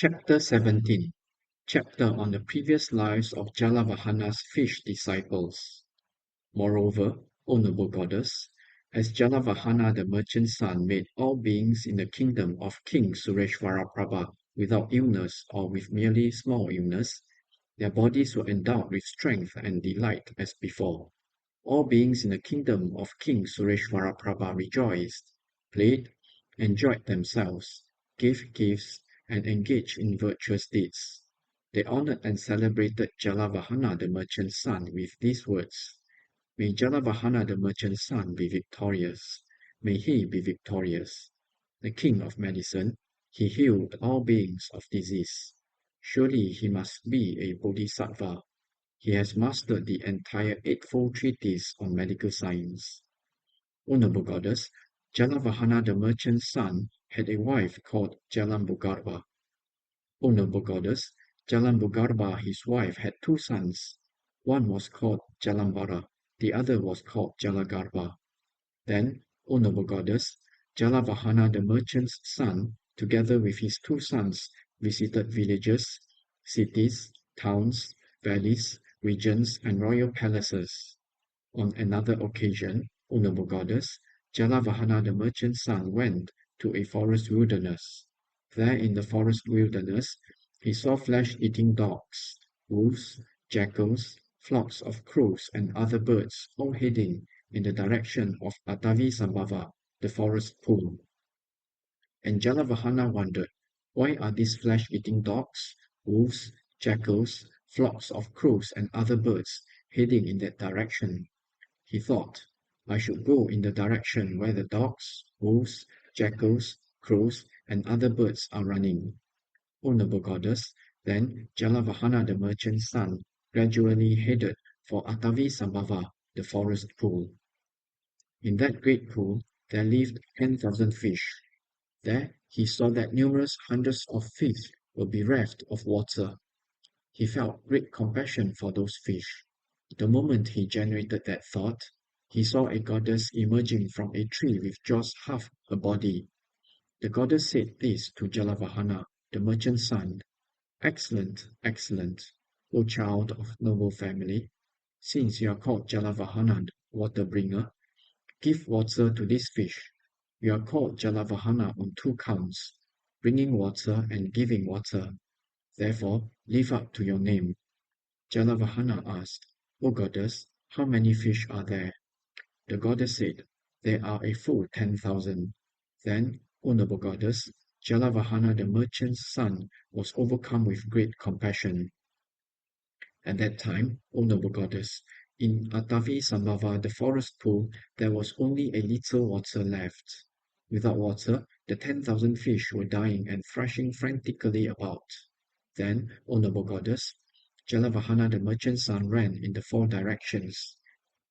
Chapter 17. Chapter on the previous lives of Jalavahana's fish disciples. Moreover, O noble goddess, as Jalavahana the merchant's son made all beings in the kingdom of King Sureshwaraprabha without illness or with merely small illness, their bodies were endowed with strength and delight as before. All beings in the kingdom of King Sureshwaraprabha rejoiced, played, enjoyed themselves, gave gifts, and engaged in virtuous deeds. They honored and celebrated Jalavahana the merchant's son with these words: May Jalavahana the merchant's son be victorious. May he be victorious. The king of medicine, he healed all beings of disease. Surely he must be a bodhisattva. He has mastered the entire Eightfold Treatise on medical science. O noble goddess, Jalavahana the merchant's son had a wife called Jalambugarbha. O noble goddess, Jalambugarbha his wife had two sons. One was called Jalambara, the other was called Jalagarbha. Then, O noble goddess, Jalavahana the merchant's son, together with his two sons, visited villages, cities, towns, valleys, regions, and royal palaces. On another occasion, O noble goddess, Jalavahana the merchant's son went to a forest wilderness. There in the forest wilderness, he saw flesh-eating dogs, wolves, jackals, flocks of crows, and other birds, all heading in the direction of Atavisambhava, the forest pool. And Jalavahana wondered, why are these flesh-eating dogs, wolves, jackals, flocks of crows, and other birds heading in that direction? He thought, I should go in the direction where the dogs, wolves, jackals, crows, and other birds are running. O noble goddess, then Jalavahana the merchant's son gradually headed for Atavisambhava, the forest pool. In that great pool there lived 10,000 fish. There he saw that numerous hundreds of fish were bereft of water. He felt great compassion for those fish. The moment he generated that thought, he saw a goddess emerging from a tree with just half her body. The goddess said this to Jalavahana, the merchant's son: Excellent, excellent, O child of noble family. Since you are called Jalavahana, water bringer, give water to this fish. You are called Jalavahana on two counts, bringing water and giving water. Therefore, live up to your name. Jalavahana asked, O goddess, how many fish are there? The goddess said, there are a full 10,000. Then, O noble goddess, Jalavahana the merchant's son was overcome with great compassion. At that time, O noble goddess, in Atavisambhava, the forest pool, there was only a little water left. Without water, the 10,000 fish were dying and thrashing frantically about. Then, O noble goddess, Jalavahana the merchant's son ran in the four directions.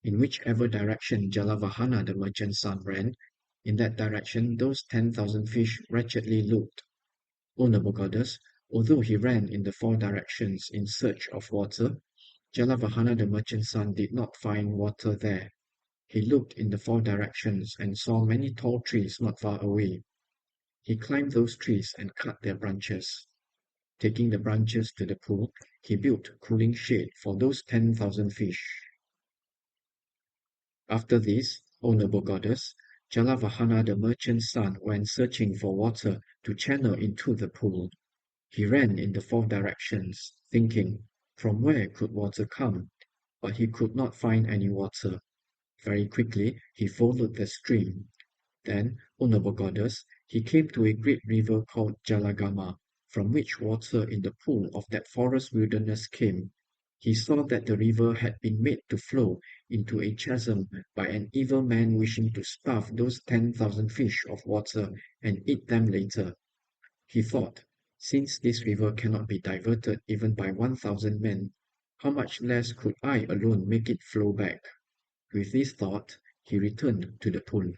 In whichever direction Jalavahana the merchant's son ran, in that direction those 10,000 fish wretchedly looked. O noble goddess, although he ran in the four directions in search of water, Jalavahana the merchant's son did not find water there. He looked in the four directions and saw many tall trees not far away. He climbed those trees and cut their branches. Taking the branches to the pool, he built cooling shade for those 10,000 fish. After this, O noble goddess, Jalavahana the merchant's son went searching for water to channel into the pool. He ran in the four directions, thinking, from where could water come? But he could not find any water. Very quickly he followed the stream. Then, O noble goddess, he came to a great river called Jalagama, from which water in the pool of that forest wilderness came. He saw that the river had been made to flow into a chasm by an evil man wishing to starve those 10,000 fish of water and eat them later. He thought, since this river cannot be diverted even by 1,000 men, how much less could I alone make it flow back? With this thought, he returned to the pool.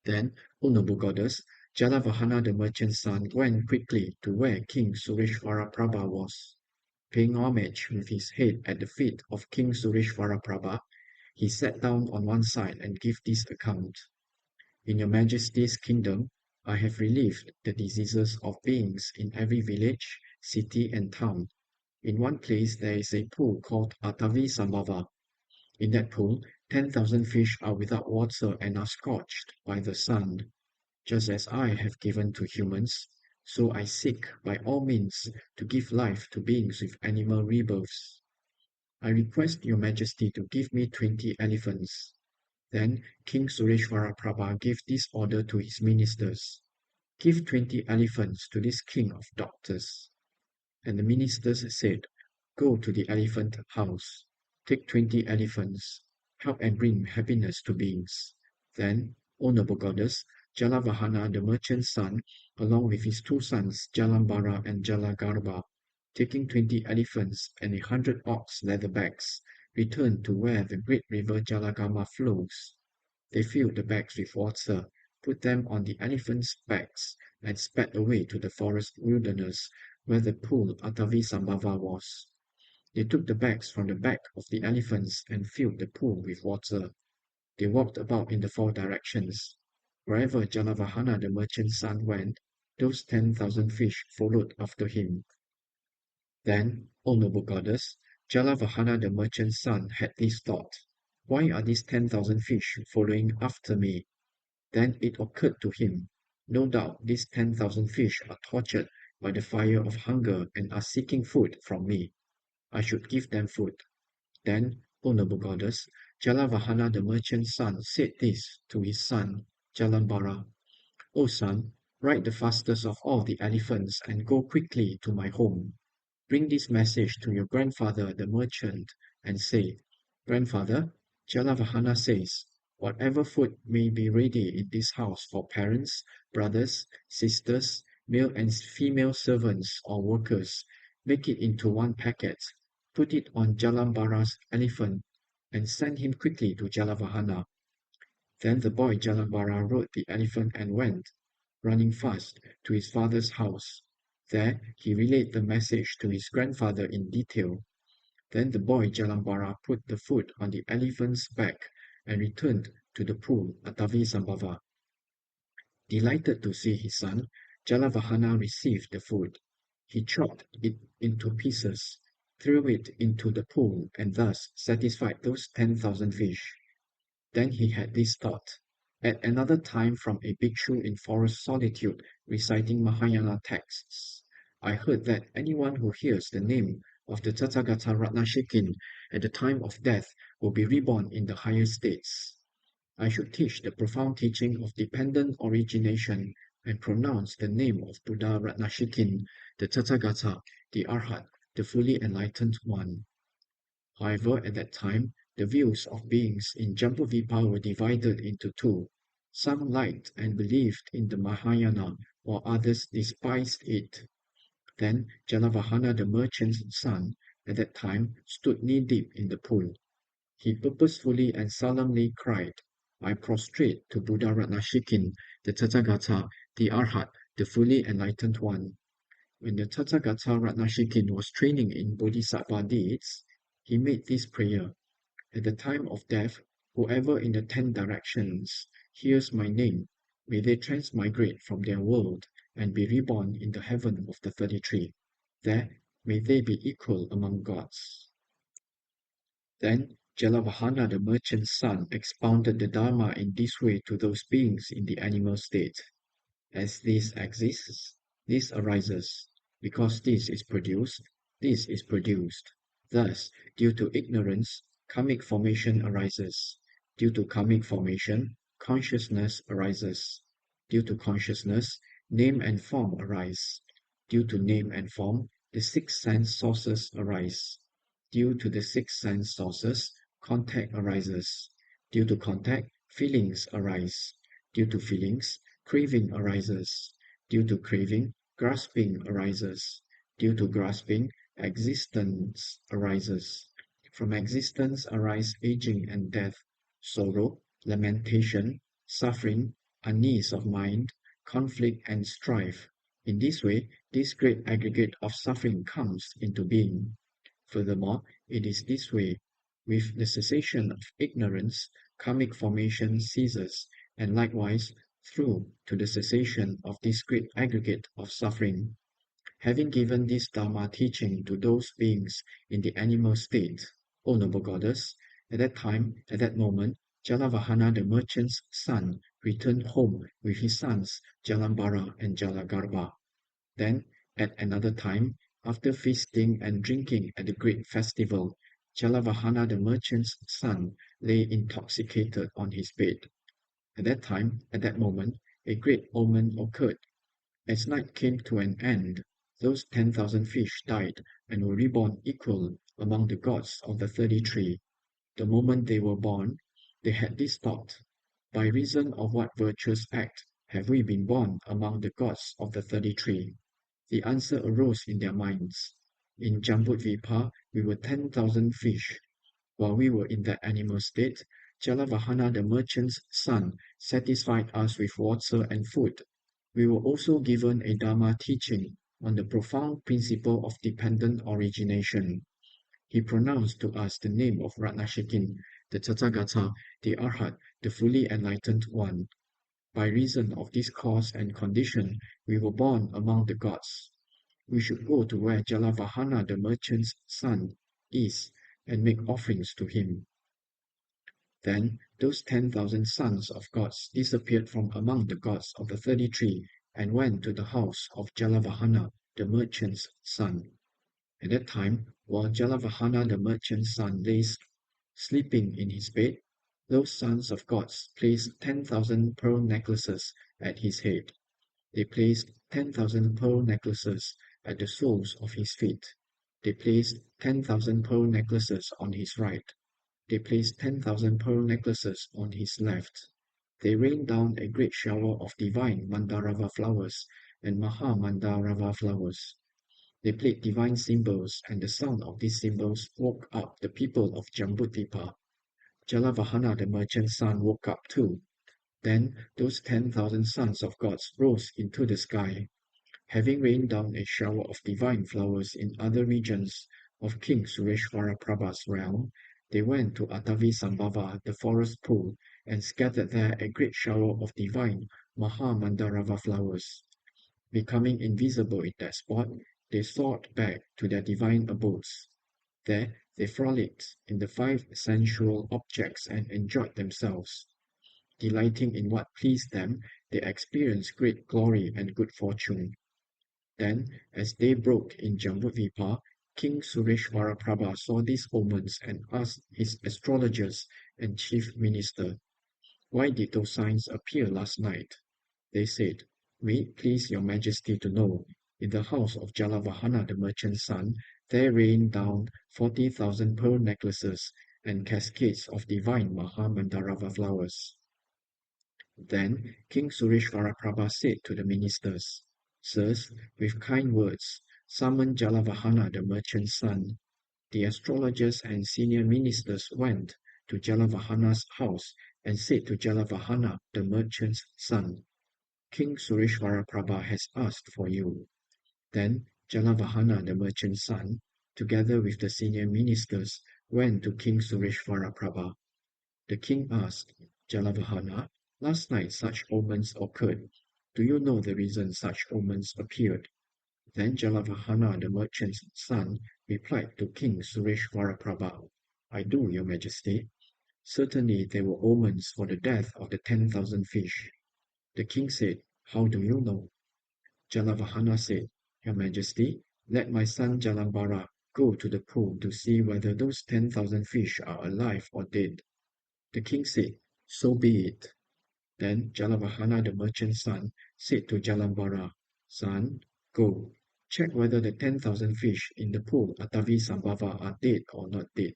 Then, O noble goddess, Jalavahana the merchant's son went quickly to where King Sureshwaraprabha was. Paying homage with his head at the feet of King Sureshwaraprabha, he sat down on one side and gave this account. In your majesty's kingdom, I have relieved the diseases of beings in every village, city, and town. In one place there is a pool called Atavisambhava. In that pool, 10,000 fish are without water and are scorched by the sun. Just as I have given to humans, so I seek by all means to give life to beings with animal rebirths. I request your majesty to give me 20 elephants. Then King Sureshwara Prabha gave this order to his ministers. Give 20 elephants to this king of doctors. And the ministers said, Go to the elephant house, take 20 elephants, help and bring happiness to beings. Then, O noble goddess, Jalavahana, the merchant's son, along with his two sons, Jalambara and Jalagarbha, taking 20 elephants and 100 ox leather bags, returned to where the great river Jalagama flows. They filled the bags with water, put them on the elephants' backs, and sped away to the forest wilderness where the pool Atavisambhava was. They took the bags from the back of the elephants and filled the pool with water. They walked about in the four directions. Wherever Jalavahana the merchant's son went, those 10,000 fish followed after him. Then, O noble goddess, Jalavahana the merchant's son had this thought, Why are these 10,000 fish following after me? Then it occurred to him, no doubt these 10,000 fish are tortured by the fire of hunger and are seeking food from me. I should give them food. Then, O noble goddess, Jalavahana the merchant's son said this to his son, Jalambara, O son, ride the fastest of all the elephants and go quickly to my home. Bring this message to your grandfather the merchant and say, Grandfather, Jalavahana says, whatever food may be ready in this house for parents, brothers, sisters, male and female servants or workers, make it into one packet, put it on Jalambara's elephant, and send him quickly to Jalavahana. Then the boy Jalambara rode the elephant and went, running fast, to his father's house. There he relayed the message to his grandfather in detail. Then the boy Jalambara put the food on the elephant's back and returned to the pool at Tavisambhava. Delighted to see his son, Jalavahana received the food. He chopped it into pieces, threw it into the pool, and thus satisfied those 10,000 fish. Then he had this thought. At another time from a bhikshu in forest solitude reciting Mahayana texts, I heard that anyone who hears the name of the Tathagata Ratnashikin at the time of death will be reborn in the higher states. I should teach the profound teaching of dependent origination and pronounce the name of Buddha Ratnashikin, the Tathagata, the Arhat, the fully enlightened one. However, at that time, the views of beings in Jambuvipa were divided into two. Some liked and believed in the Mahayana, while others despised it. Then Jalavahana the merchant's son, at that time, stood knee-deep in the pool. He purposefully and solemnly cried, I prostrate to Buddha Ratnashikin, the Tathagata, the Arhat, the fully enlightened one. When the Tathagata Ratnashikin was training in Bodhisattva deeds, he made this prayer. At the time of death, whoever in the 10 directions hears my name, may they transmigrate from their world and be reborn in the heaven of the 33. There, may they be equal among gods. Then Jalavahana the merchant's son expounded the Dharma in this way to those beings in the animal state. As this exists, this arises. Because this is produced, this is produced. Thus, due to ignorance, karmic formation arises. Due to karmic formation, consciousness arises. Due to consciousness, name and form arise. Due to name and form, the 6 sense sources arise. Due to the 6 sense sources, contact arises. Due to contact, feelings arise. Due to feelings, craving arises. Due to craving, grasping arises. Due to grasping, existence arises. From existence arise aging and death, sorrow, lamentation, suffering, unease of mind, conflict and strife. In this way, this great aggregate of suffering comes into being. Furthermore, it is this way. With the cessation of ignorance, karmic formation ceases, and likewise, through to the cessation of this great aggregate of suffering. Having given this Dharma teaching to those beings in the animal state, O noble goddess, at that moment, Jalavahana the merchant's son returned home with his sons Jalambara and Jalagarbha. Then, at another time, after feasting and drinking at the great festival, Jalavahana the merchant's son lay intoxicated on his bed. At that moment, a great omen occurred. As night came to an end, those 10,000 fish died and were reborn equal among the gods of the 33. The moment they were born, they had this thought: by reason of what virtuous act have we been born among the gods of the 33? The answer arose in their minds. In Jambudvipa, we were 10,000 fish. While we were in that animal state, Jalavahana the merchant's son satisfied us with water and food. We were also given a Dharma teaching on the profound principle of dependent origination. He pronounced to us the name of Ratnashikin, the Tathagata, the Arhat, the fully enlightened one. By reason of this cause and condition, we were born among the gods. We should go to where Jalavahana the merchant's son is and make offerings to him. Then those 10,000 sons of gods disappeared from among the gods of the 33 and went to the house of Jalavahana, the merchant's son. At that time, while Jalavahana, the merchant's son, lay sleeping in his bed, those sons of gods placed 10,000 pearl necklaces at his head. They placed 10,000 pearl necklaces at the soles of his feet. They placed 10,000 pearl necklaces on his right. They placed 10,000 pearl necklaces on his left. They rained down a great shower of divine Mandarava flowers and Maha Mandarava flowers. They played divine cymbals, and the sound of these cymbals woke up the people of Jambudvipa. Jalavahana the merchant's son woke up too. Then those 10,000 sons of gods rose into the sky. Having rained down a shower of divine flowers in other regions of King Sureshwara Prabha's realm, they went to Atavisambhava, the forest pool, and scattered there a great shower of divine Mahamandarava flowers. Becoming invisible in that spot, they soared back to their divine abodes. There they frolicked in the 5 sensual objects and enjoyed themselves. Delighting in what pleased them, they experienced great glory and good fortune. Then, as day broke in Jambudvipa, King Sureshwara Prabha saw these omens and asked his astrologers and chief minister, "Why did those signs appear last night?" They said, "May it please your majesty to know, in the house of Jalavahana the merchant's son, there rained down 40,000 pearl necklaces and cascades of divine Mahamandarava flowers." Then King Sureshwara Prabha said to the ministers, "Sirs, with kind words, summon Jalavahana the merchant's son." The astrologers and senior ministers went to Jalavahana's house and said to Jalavahana the merchant's son, "King Sureshwara Prabha has asked for you." Then Jalavahana the merchant's son, together with the senior ministers, went to King Sureshwara Prabha. The king asked, "Jalavahana, last night such omens occurred. Do you know the reason such omens appeared?" Then Jalavahana the merchant's son replied to King Sureshwara Prabha, "I do, your majesty. Certainly they were omens for the death of the 10,000 fish." The king said, "How do you know?" Jalavahana said, "Your majesty, let my son Jalambara go to the pool to see whether those 10,000 fish are alive or dead." The king said, "So be it." Then Jalavahana the merchant's son said to Jalambara, "Son, go, check whether the 10,000 fish in the pool Atavisambhava are dead or not dead."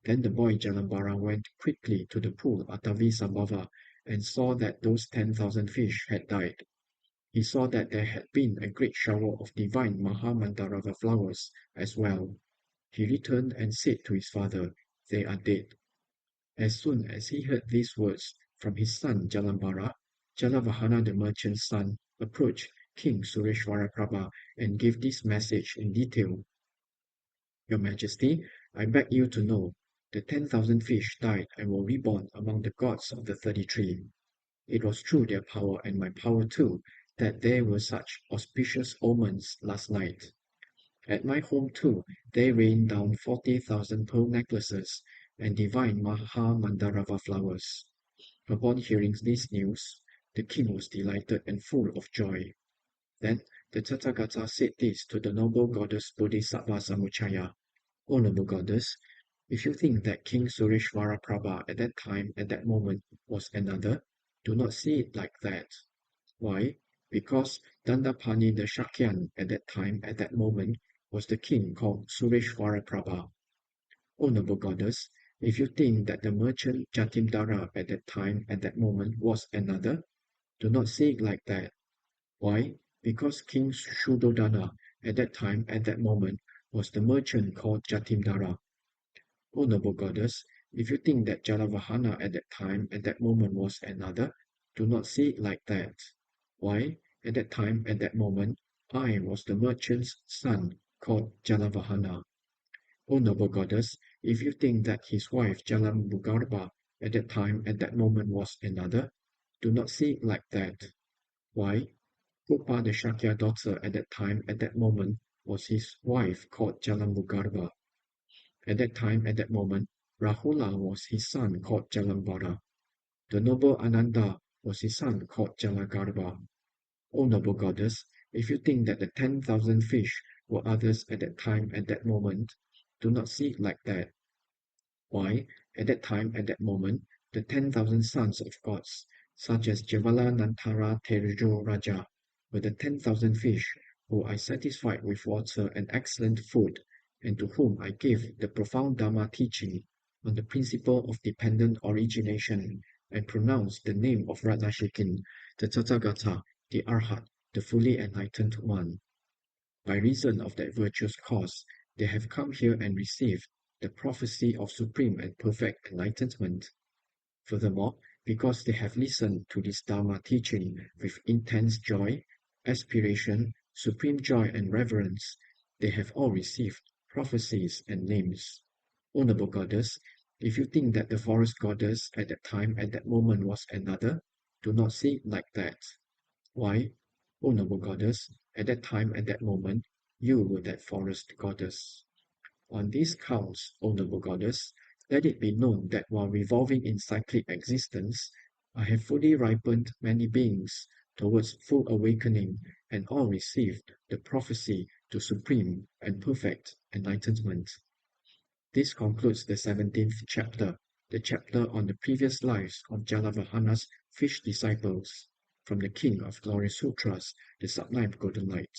Then the boy Jalambara went quickly to the pool Atavisambhava and saw that those 10,000 fish had died. He saw that there had been a great shower of divine Mahamandarava flowers as well. He returned and said to his father, "They are dead." As soon as he heard these words from his son Jalambara, Jalavahana the merchant's son approached King Sureshwara Prabha and gave this message in detail. "Your Majesty, I beg you to know, the 10,000 fish died and were reborn among the gods of the 33. It was through their power and my power too that there were such auspicious omens last night. At my home too, they rained down 40,000 pearl necklaces and divine Maha Mandarava flowers. Upon hearing this news, the king was delighted and full of joy. Then the Tathagata said this to the noble goddess Bodhisattva Samuchaya. O noble goddess, if you think that King Sureshwara Prabha at that time, at that moment, was another, do not see it like that. Why? Because Dandapani the Shakyan at that time, at that moment, was the king called Sureshwara Prabha. O noble goddess, if you think that the merchant Jatimdara at that time, at that moment, was another, do not see it like that. Why? Because King Shuddhodana at that time, at that moment, was the merchant called Jatimdara. O noble goddess, if you think that Jalavahana at that time, at that moment, was another, do not see it like that. Why? At that time, at that moment, I was the merchant's son called Jalavahana. O noble goddess, if you think that his wife Jalambugarbha at that time, at that moment, was another, do not see it like that. Why? Pupa the Shakya daughter at that time, at that moment, was his wife called Jalambugarbha. At that time, at that moment, Rahula was his son called Jalambara. The noble Ananda was his son called Jalagarbha. O noble goddess, if you think that the 10,000 fish were others at that time, at that moment, do not see it like that. Why? At that time, at that moment, the 10,000 sons of gods, such as Javala Nantara Tejo Raja, were the 10,000 fish who I satisfied with water and excellent food, and to whom I gave the profound Dharma teaching on the principle of dependent origination, and pronounced the name of Radhashikin, the Tathagata, the Arhat, the fully enlightened one. By reason of that virtuous cause, they have come here and received the prophecy of supreme and perfect enlightenment. Furthermore, because they have listened to this Dharma teaching with intense joy, aspiration, supreme joy and reverence, they have all received prophecies and names. O noble goddess, if you think that the forest goddess at that time, at that moment was another, do not see it like that. Why? O noble goddess, at that time, at that moment, you were that forest goddess. On these counts, O noble goddess, let it be known that while revolving in cyclic existence, I have fully ripened many beings towards full awakening, and all received the prophecy to supreme and perfect enlightenment. This concludes the 17th chapter, the chapter on the previous lives of Jalavahana's fish disciples, from the King of Glorious Sutras, the Sublime Golden Light.